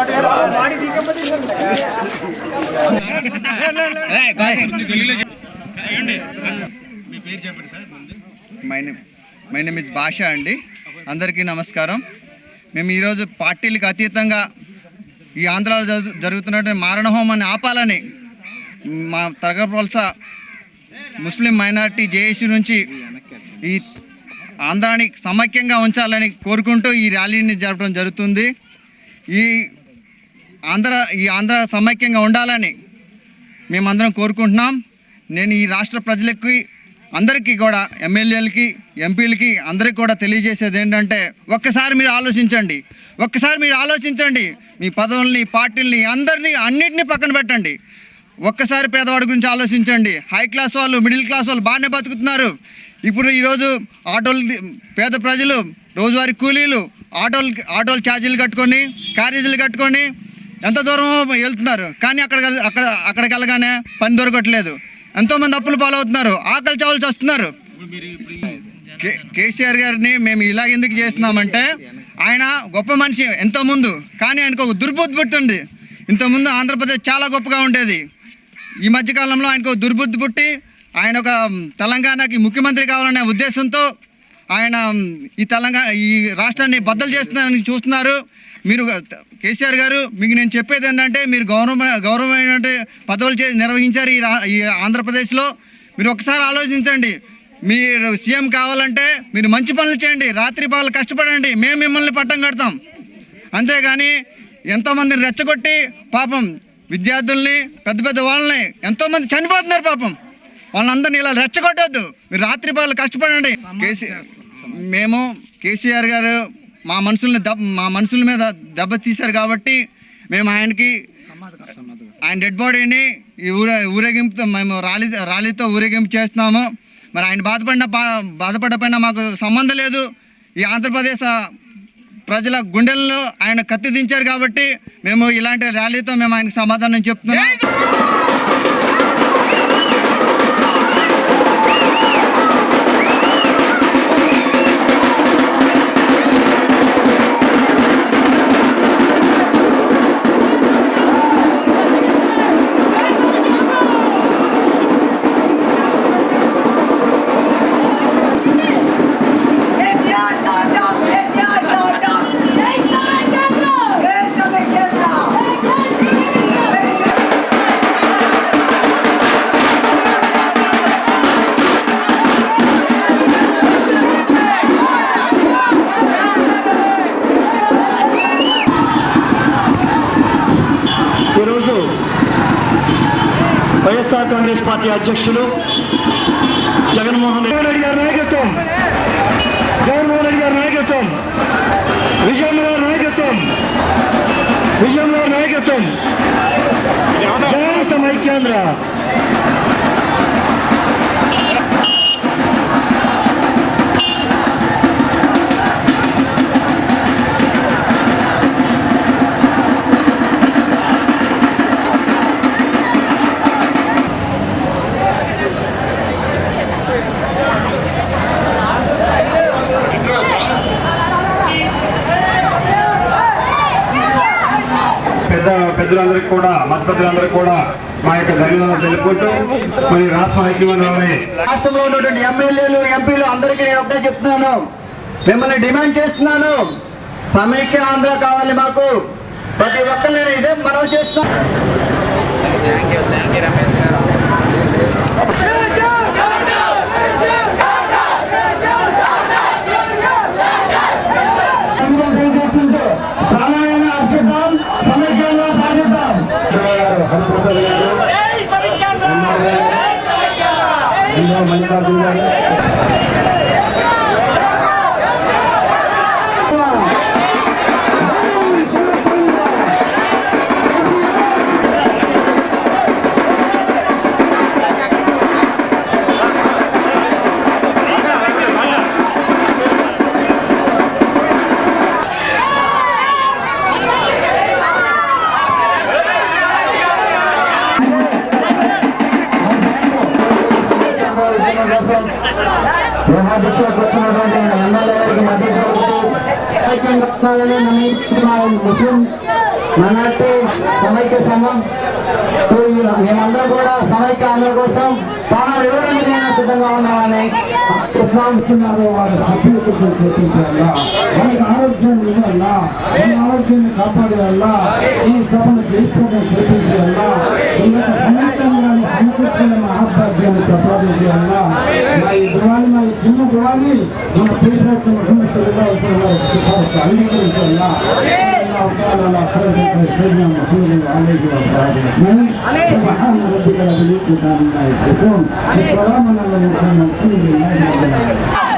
My name is భాష అండి. అందరికీ నమస్కారం. మేము ఈరోజు పార్టీలకు అతీతంగా ఈ ఆంధ్రాలో జరుగుతున్నటువంటి మారణహోమాన్ని ఆపాలని మా తరగవలస ముస్లిం మైనారిటీ జేఏసీ నుంచి ఈ ఆంధ్రాని సమైక్యంగా ఉంచాలని కోరుకుంటూ ఈ ర్యాలీని జరపడం జరుగుతుంది. ఈ ఆంధ్ర సమైక్యంగా ఉండాలని మేమందరం కోరుకుంటున్నాం. నేను ఈ రాష్ట్ర ప్రజలకి అందరికీ కూడా ఎమ్మెల్యేలకి ఎంపీలకి అందరికీ కూడా తెలియజేసేది ఏంటంటే ఒక్కసారి మీరు ఆలోచించండి. మీ పదవుల్ని పార్టీల్ని అన్నిటినీ పక్కన పెట్టండి. ఒక్కసారి పేదవాడి గురించి ఆలోచించండి. హై క్లాస్ వాళ్ళు మిడిల్ క్లాస్ వాళ్ళు బాగానే బతుకుతున్నారు. ఇప్పుడు ఈరోజు పేద ప్రజలు రోజువారీ కూలీలు ఆటోలు ఛార్జీలు కట్టుకొని క్యారేజీలు కట్టుకొని ఎంత దూరం వెళ్తున్నారు. కానీ అక్కడికి వెళ్ళగానే పని దొరకట్లేదు. ఎంతోమంది అప్పులు పాలవుతున్నారు. ఆకలి చావులు వస్తున్నారు. కేసీఆర్ గారిని మేము ఇలా ఎందుకు చేస్తున్నామంటే ఆయన గొప్ప మనిషి ఎంతో ముందు, కానీ ఆయనకు ఒక దుర్బుద్ధి పుట్టింది. ఇంతకుముందు ఆంధ్రప్రదేశ్ చాలా గొప్పగా ఉండేది. ఈ మధ్యకాలంలో ఆయనకు దుర్బుద్ధి పుట్టి ఆయన ఒక తెలంగాణకి ముఖ్యమంత్రి కావాలనే ఉద్దేశంతో ఆయన ఈ రాష్ట్రాన్ని బద్దలు చేస్తున్నారని చూస్తున్నారు. మీరు కేసీఆర్ గారు, మీకు నేను చెప్పేది ఏంటంటే మీరు గౌరవమైన పదవులు నిర్వహించారు ఈ ఆంధ్రప్రదేశ్లో. మీరు ఒకసారి ఆలోచించండి. మీరు సీఎం కావాలంటే మీరు మంచి పనులు చేయండి, రాత్రి పగలు కష్టపడండి, మేము మిమ్మల్ని పట్టం కడతాం. అంతేగాని ఎంతోమందిని రెచ్చగొట్టి పాపం విద్యార్థుల్ని పెద్ద వాళ్ళని ఎంతోమంది చనిపోతున్నారు. పాపం వాళ్ళందరినీ ఇలా రెచ్చగొట్టద్దు. మీరు రాత్రి పగలు కష్టపడండి. కేసీఆర్ గారు మా మనుషుల మీద దెబ్బ తీశారు కాబట్టి మేము ఆయన డెడ్ బాడీని ఈ ఊరేగింపు మేము ర్యాలీతో ఊరేగింపు చేస్తున్నాము. మరి ఆయన బాధపడపోయినా మాకు సంబంధం లేదు. ఈ ఆంధ్రప్రదేశ్ ప్రజల గుండెల్లో ఆయన కత్తి దించారు కాబట్టి మేము ఇలాంటి ర్యాలీతో మేము ఆయనకు సమాధానం చెప్తున్నాం. ఈరోజు వైఎస్ఆర్ కాంగ్రెస్ పార్టీ అధ్యక్షులు జగన్మోహన్ రెడ్డి గారి నాయకత్వం, విజయమ్మ గారి నాయకత్వం, జై సమైక్యాంధ్ర. పెద్దలందరికీ కూడా మత పెద్దలందరికీ కూడా మా యొక్క ధన్యవాదాలు తెలుపుకుంటూ మరి రాష్ట్ర రాష్ట్రంలో ఉన్నటువంటి ఎమ్మెల్యేలు ఎంపీలు అందరికీ నేను ఒకటే చెప్తున్నాను, మిమ్మల్ని డిమాండ్ చేస్తున్నాను. సమైక్య ఆంధ్ర కావాలి మాకు. ప్రతి ఒక్కరు నేను ఇదే మనవి చేస్తున్నాను. ముస్లిం మైనార్టీ సమైక్య సంఘం. సో మేమందరం కూడా సమైక్య ఆంధ్ర కోసం ప్రాణాలు ఇవ్వడానికి సిద్ధంగా ఉన్నామని చెప్తున్నారు. వారి సభ్యులకు చేపించాలా, వారికి ఆరోగ్యం ఇవ్వాలా, మన ఆరోగ్యాన్ని కాపాడేయాలా, ఈ సభను జయప్రదం చేపించాలా, సమాచారాన్ని సమకూర్చున్న మహాభాగ్యాన్ని ప్రసాదించాలా. మా ఈ దివాళి, మా ఈ చిన్న దివాళి మన ప్రియప్రభుత్వ ముఖ్యమంత్రిగా అంగీకరించాలా. سبحان ربك رب العزة عما يصفون والسلام على المرسلين والحمد لله رب العالمين.